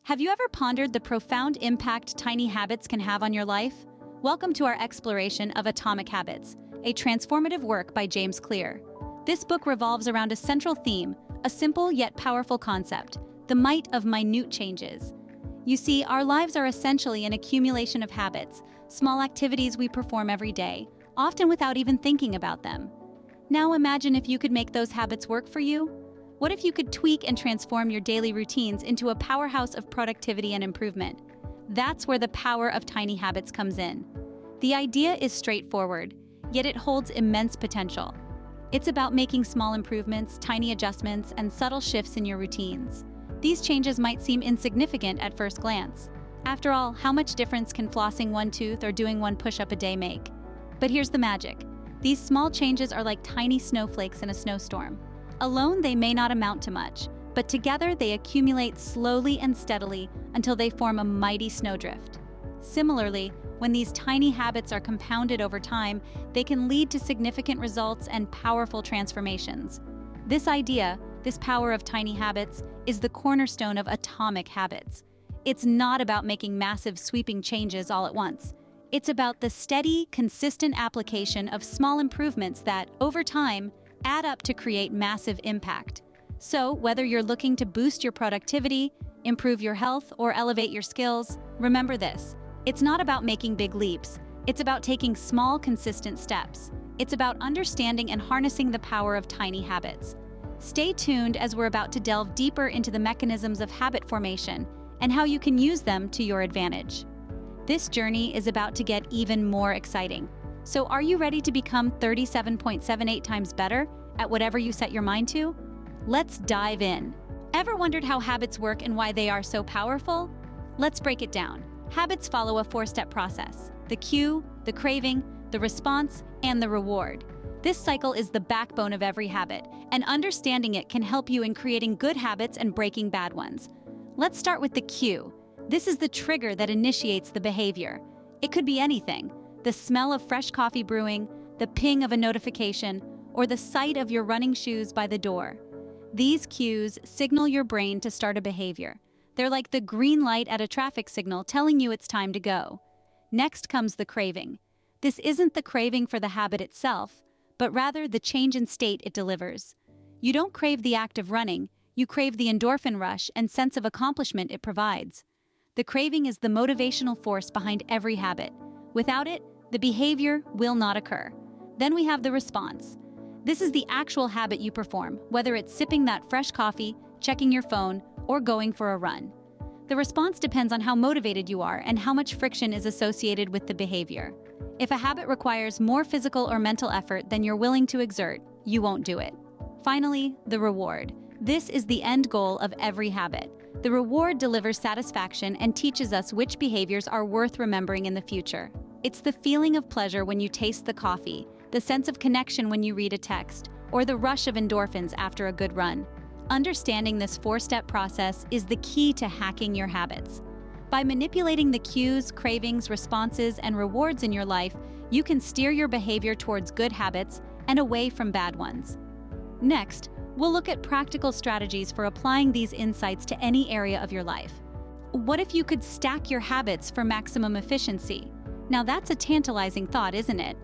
Have you ever pondered the profound impact tiny habits can have on your life? Welcome to our exploration of Atomic Habits, a transformative work by James Clear. This book revolves around a central theme, a simple yet powerful concept, the might of minute changes. You see, our lives are essentially an accumulation of habits, small activities we perform every day, often without even thinking about them. Now imagine if you could make those habits work for you. What if you could tweak and transform your daily routines into a powerhouse of productivity and improvement? That's where the power of tiny habits comes in. The idea is straightforward, yet it holds immense potential. It's about making small improvements, tiny adjustments, and subtle shifts in your routines. These changes might seem insignificant at first glance. After all, how much difference can flossing one tooth or doing one push-up a day make? But here's the magic. These small changes are like tiny snowflakes in a snowstorm. Alone, they may not amount to much, but together they accumulate slowly and steadily until they form a mighty snowdrift. Similarly, when these tiny habits are compounded over time, they can lead to significant results and powerful transformations. This idea, this power of tiny habits, is the cornerstone of Atomic Habits. It's not about making massive, sweeping changes all at once. It's about the steady, consistent application of small improvements that, over time, add up to create massive impact. So, whether you're looking to boost your productivity, improve your health, or elevate your skills, remember this. It's not about making big leaps. It's about taking small, consistent steps. It's about understanding and harnessing the power of tiny habits. Stay tuned as we're about to delve deeper into the mechanisms of habit formation and how you can use them to your advantage. This journey is about to get even more exciting. So are you ready to become 37.78 times better at whatever you set your mind to? Let's dive in. Ever wondered how habits work and why they are so powerful? Let's break it down. Habits follow a four-step process: the cue, the craving, the response, and the reward. This cycle is the backbone of every habit, and understanding it can help you in creating good habits and breaking bad ones. Let's start with the cue. This is the trigger that initiates the behavior. It could be anything: the smell of fresh coffee brewing, the ping of a notification, or the sight of your running shoes by the door. These cues signal your brain to start a behavior. They're like the green light at a traffic signal telling you it's time to go. Next comes the craving. This isn't the craving for the habit itself, but rather the change in state it delivers. You don't crave the act of running, you crave the endorphin rush and sense of accomplishment it provides. The craving is the motivational force behind every habit. Without it, the behavior will not occur. Then we have the response. This is the actual habit you perform, whether it's sipping that fresh coffee, checking your phone, or going for a run. The response depends on how motivated you are and how much friction is associated with the behavior. If a habit requires more physical or mental effort than you're willing to exert, you won't do it. Finally, the reward. This is the end goal of every habit. The reward delivers satisfaction and teaches us which behaviors are worth remembering in the future. It's the feeling of pleasure when you taste the coffee, the sense of connection when you read a text, or the rush of endorphins after a good run. Understanding this four-step process is the key to hacking your habits. By manipulating the cues, cravings, responses, and rewards in your life, you can steer your behavior towards good habits and away from bad ones. Next, we'll look at practical strategies for applying these insights to any area of your life. What if you could stack your habits for maximum efficiency? Now that's a tantalizing thought, isn't it?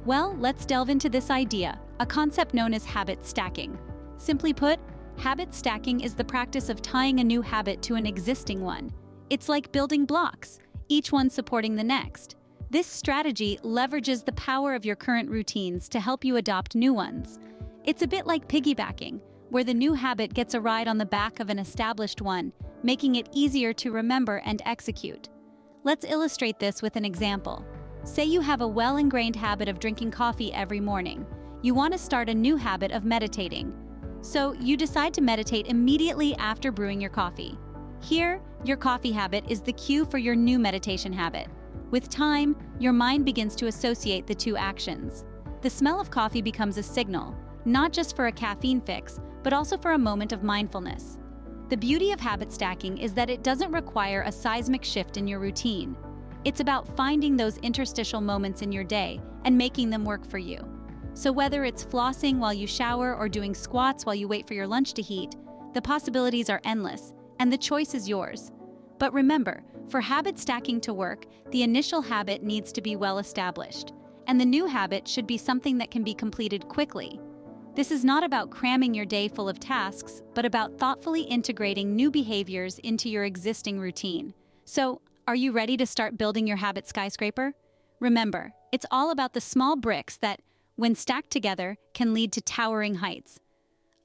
Well, let's delve into this idea, a concept known as habit stacking. Simply put, habit stacking is the practice of tying a new habit to an existing one. It's like building blocks, each one supporting the next. This strategy leverages the power of your current routines to help you adopt new ones. It's a bit like piggybacking, where the new habit gets a ride on the back of an established one, making it easier to remember and execute. Let's illustrate this with an example. Say you have a well-ingrained habit of drinking coffee every morning. You want to start a new habit of meditating. So you decide to meditate immediately after brewing your coffee. Here, your coffee habit is the cue for your new meditation habit. With time, your mind begins to associate the two actions. The smell of coffee becomes a signal, not just for a caffeine fix, but also for a moment of mindfulness. The beauty of habit stacking is that it doesn't require a seismic shift in your routine. It's about finding those interstitial moments in your day and making them work for you. So whether it's flossing while you shower or doing squats while you wait for your lunch to heat, the possibilities are endless, and the choice is yours. But remember, for habit stacking to work, the initial habit needs to be well established, and the new habit should be something that can be completed quickly. This is not about cramming your day full of tasks, but about thoughtfully integrating new behaviors into your existing routine. So, are you ready to start building your habit skyscraper? Remember, it's all about the small bricks that, when stacked together, can lead to towering heights.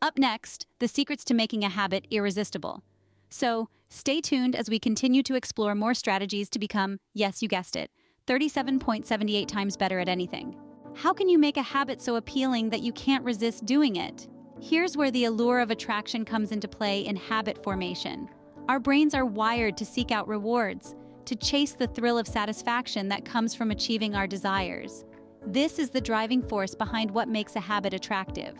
Up next, the secrets to making a habit irresistible. So, stay tuned as we continue to explore more strategies to become, yes, you guessed it, 37.78 times better at anything. How can you make a habit so appealing that you can't resist doing it? Here's where the allure of attraction comes into play in habit formation. Our brains are wired to seek out rewards, to chase the thrill of satisfaction that comes from achieving our desires. This is the driving force behind what makes a habit attractive.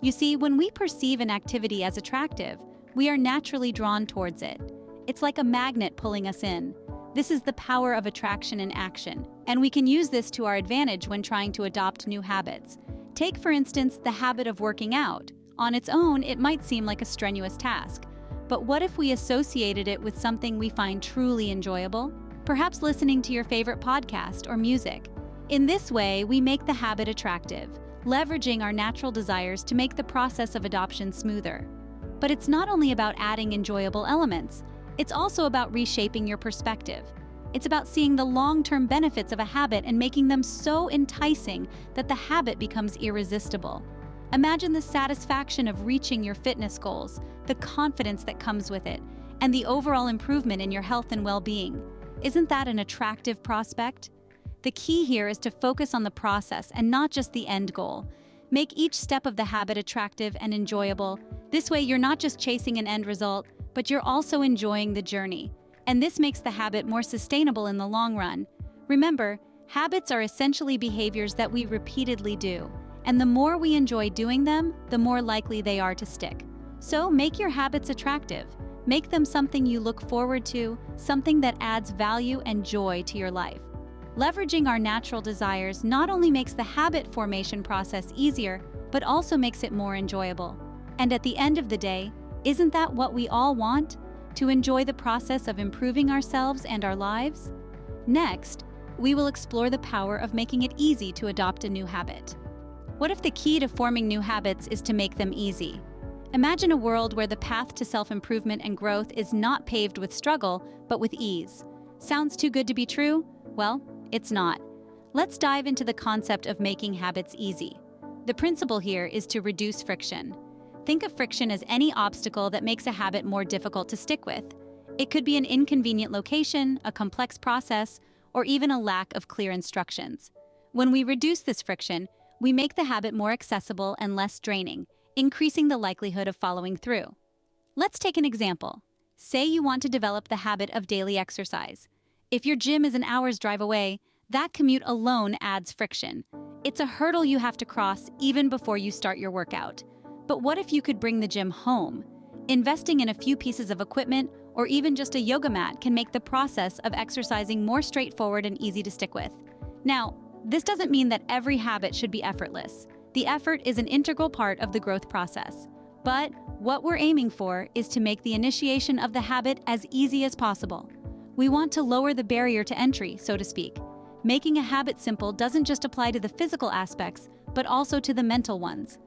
You see, when we perceive an activity as attractive, we are naturally drawn towards it. It's like a magnet pulling us in. This is the power of attraction in action, and we can use this to our advantage when trying to adopt new habits. Take, for instance, the habit of working out. On its own, it might seem like a strenuous task, but what if we associated it with something we find truly enjoyable? Perhaps listening to your favorite podcast or music. In this way, we make the habit attractive, leveraging our natural desires to make the process of adoption smoother. But it's not only about adding enjoyable elements, it's also about reshaping your perspective. It's about seeing the long-term benefits of a habit and making them so enticing that the habit becomes irresistible. Imagine the satisfaction of reaching your fitness goals, the confidence that comes with it, and the overall improvement in your health and well-being. Isn't that an attractive prospect? The key here is to focus on the process and not just the end goal. Make each step of the habit attractive and enjoyable. This way, you're not just chasing an end result, but you're also enjoying the journey. And this makes the habit more sustainable in the long run. Remember, habits are essentially behaviors that we repeatedly do. And the more we enjoy doing them, the more likely they are to stick. So make your habits attractive. Make them something you look forward to, something that adds value and joy to your life. Leveraging our natural desires not only makes the habit formation process easier, but also makes it more enjoyable. And at the end of the day, isn't that what we all want? To enjoy the process of improving ourselves and our lives? Next, we will explore the power of making it easy to adopt a new habit. What if the key to forming new habits is to make them easy? Imagine a world where the path to self-improvement and growth is not paved with struggle, but with ease. Sounds too good to be true? Well, it's not. Let's dive into the concept of making habits easy. The principle here is to reduce friction. Think of friction as any obstacle that makes a habit more difficult to stick with. It could be an inconvenient location, a complex process, or even a lack of clear instructions. When we reduce this friction, we make the habit more accessible and less draining, increasing the likelihood of following through. Let's take an example. Say you want to develop the habit of daily exercise. If your gym is an hour's drive away, that commute alone adds friction. It's a hurdle you have to cross even before you start your workout. But what if you could bring the gym home? Investing in a few pieces of equipment or even just a yoga mat can make the process of exercising more straightforward and easy to stick with. Now, this doesn't mean that every habit should be effortless. The effort is an integral part of the growth process. But what we're aiming for is to make the initiation of the habit as easy as possible. We want to lower the barrier to entry, so to speak. Making a habit simple doesn't just apply to the physical aspects, but also to the mental ones.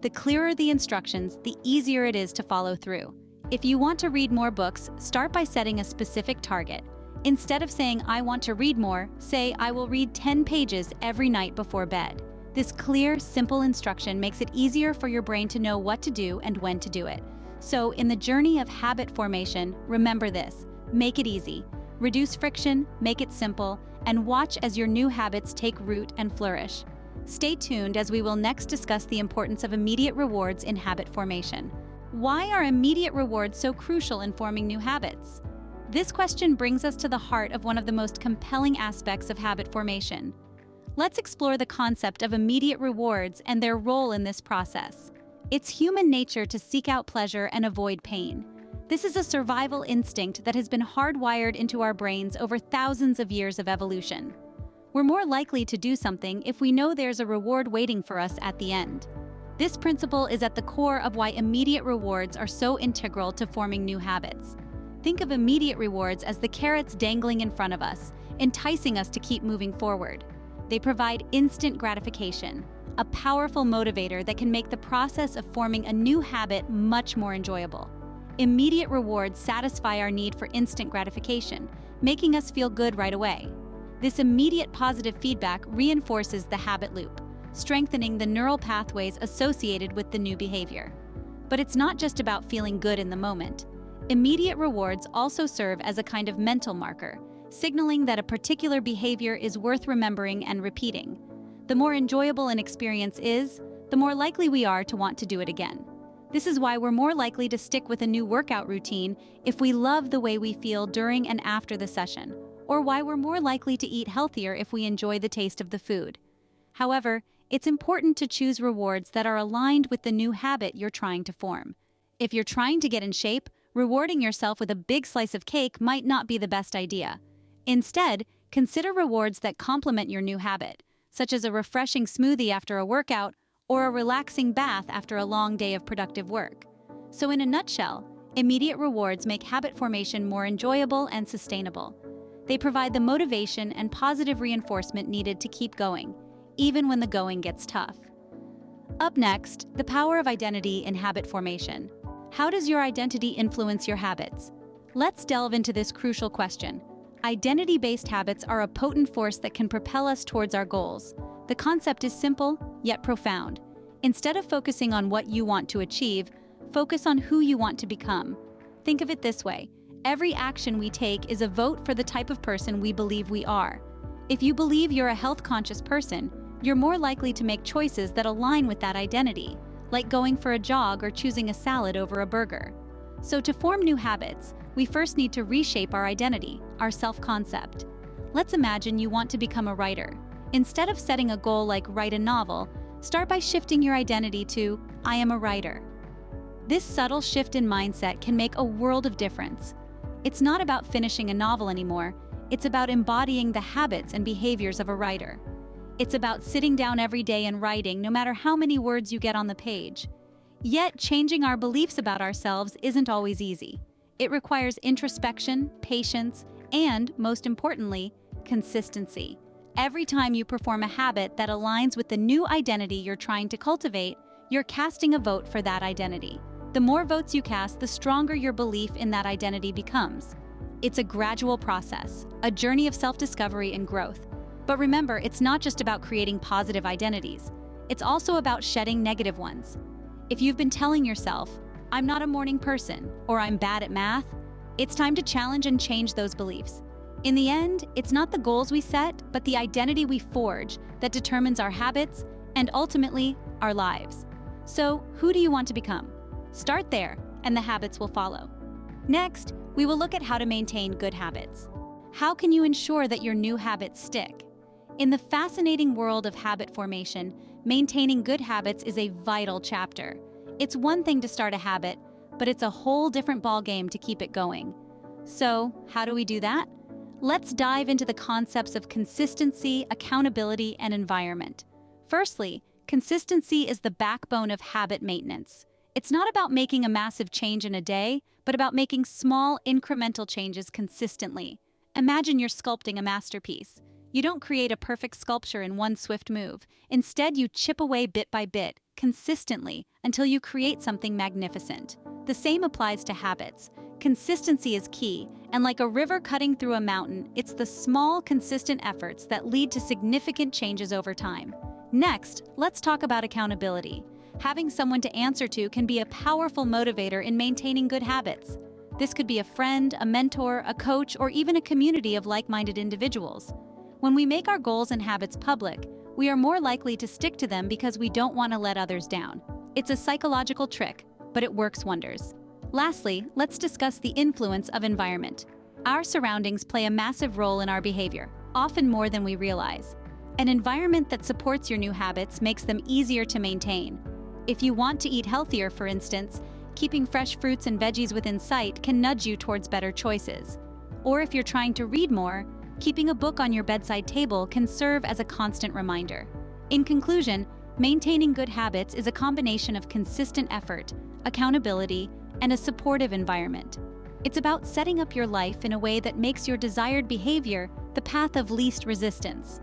The clearer the instructions, the easier it is to follow through. If you want to read more books, start by setting a specific target. Instead of saying, "I want to read more," say, "I will read 10 pages every night before bed." This clear, simple instruction makes it easier for your brain to know what to do and when to do it. So, in the journey of habit formation, remember this: make it easy. Reduce friction, make it simple, and watch as your new habits take root and flourish. Stay tuned as we will next discuss the importance of immediate rewards in habit formation. Why are immediate rewards so crucial in forming new habits? This question brings us to the heart of one of the most compelling aspects of habit formation. Let's explore the concept of immediate rewards and their role in this process. It's human nature to seek out pleasure and avoid pain. This is a survival instinct that has been hardwired into our brains over thousands of years of evolution. We're more likely to do something if we know there's a reward waiting for us at the end. This principle is at the core of why immediate rewards are so integral to forming new habits. Think of immediate rewards as the carrots dangling in front of us, enticing us to keep moving forward. They provide instant gratification, a powerful motivator that can make the process of forming a new habit much more enjoyable. Immediate rewards satisfy our need for instant gratification, making us feel good right away. This immediate positive feedback reinforces the habit loop, strengthening the neural pathways associated with the new behavior. But it's not just about feeling good in the moment. Immediate rewards also serve as a kind of mental marker, signaling that a particular behavior is worth remembering and repeating. The more enjoyable an experience is, the more likely we are to want to do it again. This is why we're more likely to stick with a new workout routine if we love the way we feel during and after the session, or why we're more likely to eat healthier if we enjoy the taste of the food. However, it's important to choose rewards that are aligned with the new habit you're trying to form. If you're trying to get in shape, rewarding yourself with a big slice of cake might not be the best idea. Instead, consider rewards that complement your new habit, such as a refreshing smoothie after a workout or a relaxing bath after a long day of productive work. So in a nutshell, immediate rewards make habit formation more enjoyable and sustainable. They provide the motivation and positive reinforcement needed to keep going, even when the going gets tough. Up next, the power of identity in habit formation. How does your identity influence your habits? Let's delve into this crucial question. Identity-based habits are a potent force that can propel us towards our goals. The concept is simple, yet profound. Instead of focusing on what you want to achieve, focus on who you want to become. Think of it this way. Every action we take is a vote for the type of person we believe we are. If you believe you're a health-conscious person, you're more likely to make choices that align with that identity, like going for a jog or choosing a salad over a burger. So to form new habits, we first need to reshape our identity, our self-concept. Let's imagine you want to become a writer. Instead of setting a goal like write a novel, start by shifting your identity to I am a writer. This subtle shift in mindset can make a world of difference. It's not about finishing a novel anymore, it's about embodying the habits and behaviors of a writer. It's about sitting down every day and writing, no matter how many words you get on the page. Yet, changing our beliefs about ourselves isn't always easy. It requires introspection, patience, and, most importantly, consistency. Every time you perform a habit that aligns with the new identity you're trying to cultivate, you're casting a vote for that identity. The more votes you cast, the stronger your belief in that identity becomes. It's a gradual process, a journey of self-discovery and growth. But remember, it's not just about creating positive identities. It's also about shedding negative ones. If you've been telling yourself, I'm not a morning person, or I'm bad at math, it's time to challenge and change those beliefs. In the end, it's not the goals we set, but the identity we forge that determines our habits and ultimately our lives. So, who do you want to become? Start there, and the habits will follow. Next, we will look at how to maintain good habits. How can you ensure that your new habits stick? In the fascinating world of habit formation, maintaining good habits is a vital chapter. It's one thing to start a habit, but it's a whole different ballgame to keep it going. So, how do we do that? Let's dive into the concepts of consistency, accountability, and environment. Firstly, consistency is the backbone of habit maintenance. It's not about making a massive change in a day, but about making small, incremental changes consistently. Imagine you're sculpting a masterpiece. You don't create a perfect sculpture in one swift move. Instead, you chip away bit by bit, consistently, until you create something magnificent. The same applies to habits. Consistency is key, and like a river cutting through a mountain, it's the small, consistent efforts that lead to significant changes over time. Next, let's talk about accountability. Having someone to answer to can be a powerful motivator in maintaining good habits. This could be a friend, a mentor, a coach, or even a community of like-minded individuals. When we make our goals and habits public, we are more likely to stick to them because we don't want to let others down. It's a psychological trick, but it works wonders. Lastly, let's discuss the influence of environment. Our surroundings play a massive role in our behavior, often more than we realize. An environment that supports your new habits makes them easier to maintain. If you want to eat healthier, for instance, keeping fresh fruits and veggies within sight can nudge you towards better choices. Or if you're trying to read more, keeping a book on your bedside table can serve as a constant reminder. In conclusion, maintaining good habits is a combination of consistent effort, accountability, and a supportive environment. It's about setting up your life in a way that makes your desired behavior the path of least resistance.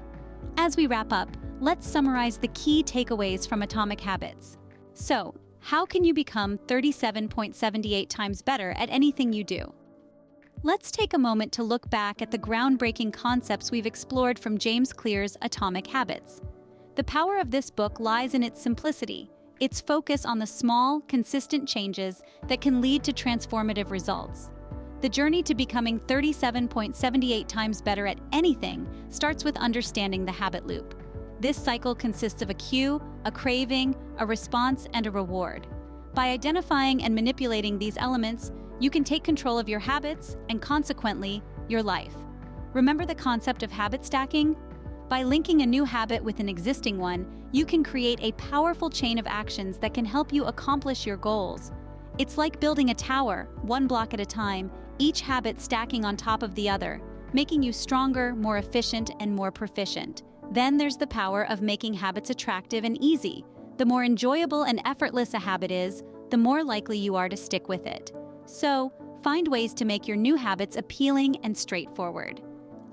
As we wrap up, let's summarize the key takeaways from Atomic Habits. So, how can you become 37.78 times better at anything you do? Let's take a moment to look back at the groundbreaking concepts we've explored from James Clear's Atomic Habits. The power of this book lies in its simplicity, its focus on the small, consistent changes that can lead to transformative results. The journey to becoming 37.78 times better at anything starts with understanding the habit loop. This cycle consists of a cue, a craving, a response, and a reward. By identifying and manipulating these elements, you can take control of your habits and, consequently, your life. Remember the concept of habit stacking? By linking a new habit with an existing one, you can create a powerful chain of actions that can help you accomplish your goals. It's like building a tower, one block at a time, each habit stacking on top of the other, making you stronger, more efficient, and more proficient. Then there's the power of making habits attractive and easy. The more enjoyable and effortless a habit is, the more likely you are to stick with it. So, find ways to make your new habits appealing and straightforward.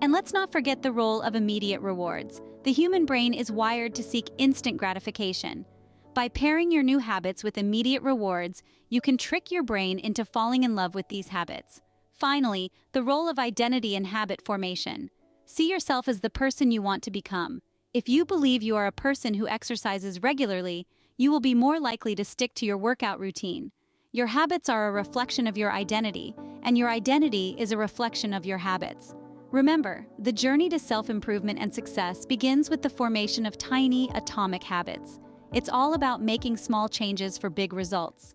And let's not forget the role of immediate rewards. The human brain is wired to seek instant gratification. By pairing your new habits with immediate rewards, you can trick your brain into falling in love with these habits. Finally, the role of identity and habit formation. See yourself as the person you want to become. If you believe you are a person who exercises regularly, you will be more likely to stick to your workout routine. Your habits are a reflection of your identity, and your identity is a reflection of your habits. Remember, the journey to self-improvement and success begins with the formation of tiny atomic habits. It's all about making small changes for big results.